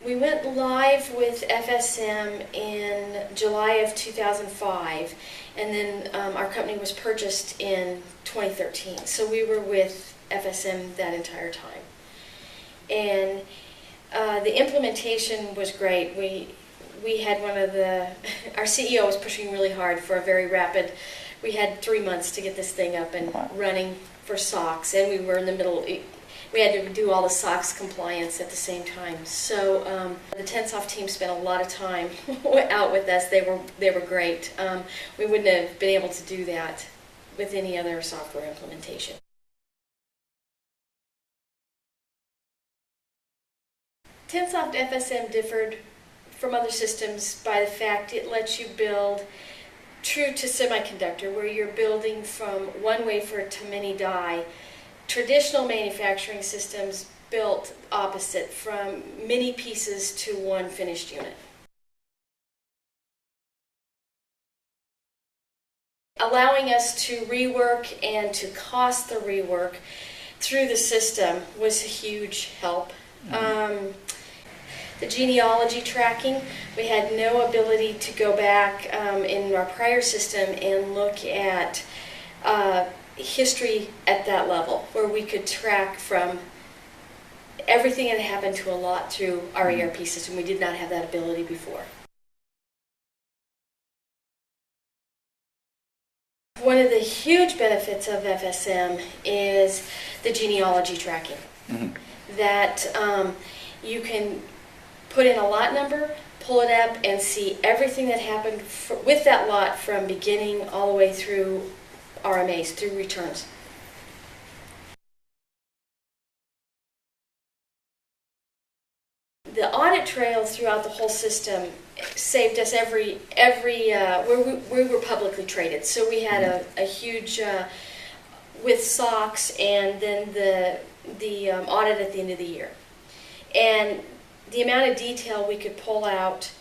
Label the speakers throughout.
Speaker 1: We went live with FSM in July of 2005, and then our company was purchased in 2013. So we were with FSM that entire time. And the implementation was great. We had our CEO was pushing really hard for a very rapid, we had 3 months to get this thing up and running for SOX, and we were in the middle, we had to do all the SOX compliance at the same time. So the Tensoft team spent a lot of time out with us. They were great. We wouldn't have been able to do that with any other software implementation. Tensoft FSM differed from other systems by the fact it lets you build true to semiconductor, where you're building from one wafer to many die. Traditional manufacturing systems built opposite, from many pieces to one finished unit. Allowing us to rework and to cost the rework through the system was a huge help. The genealogy tracking, we had no ability to go back in our prior system and look at history at that level, where we could track from everything that happened to a lot through our ERP system. We did not have that ability before. One of the huge benefits of FSM is the genealogy tracking. That you can put in a lot number, pull it up, and see everything that happened with that lot from beginning all the way through RMAs, through returns. The audit trail throughout the whole system saved us where we were publicly traded. So we had a huge, with SOX and then the audit at the end of the year. And the amount of detail we could pull out,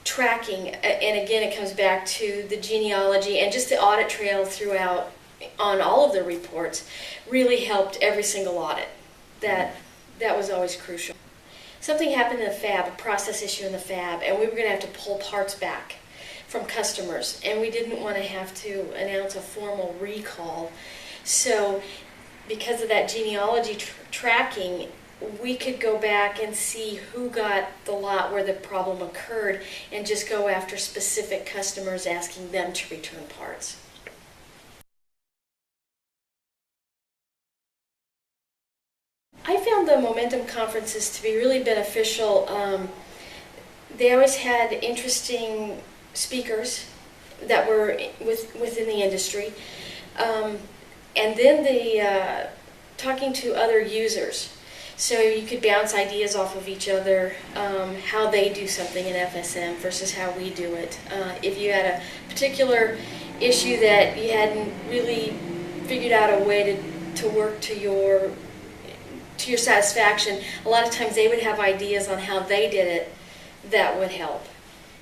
Speaker 1: tracking, and again it comes back to the genealogy and just the audit trail throughout on all of the reports, really helped every single audit. That was always crucial. Something happened in the fab, a process issue in the fab, and we were going to have to pull parts back from customers, and we didn't want to have to announce a formal recall. So because of that genealogy tracking, we could go back and see who got the lot where the problem occurred and just go after specific customers, asking them to return parts. I found the Momentum conferences to be really beneficial. They always had interesting speakers that were within the industry, and then talking to other users. So you could bounce ideas off of each other, how they do something in FSM versus how we do it. If you had a particular issue that you hadn't really figured out a way to work to your satisfaction, a lot of times they would have ideas on how they did it that would help.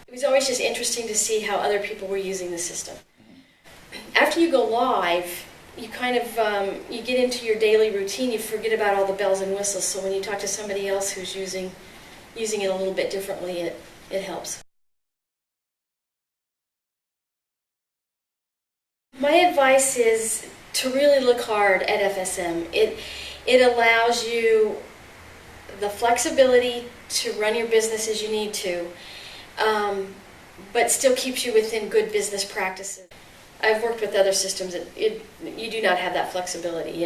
Speaker 1: It was always just interesting to see how other people were using the system. After you go live, you kind of, you get into your daily routine, you forget about all the bells and whistles, so when you talk to somebody else who's using it a little bit differently, it helps. My advice is to really look hard at FSM. It allows you the flexibility to run your business as you need to, but still keeps you within good business practices. I've worked with other systems that you do not have that flexibility.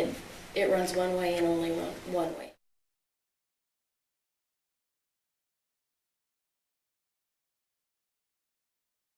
Speaker 1: It runs one way and only one way.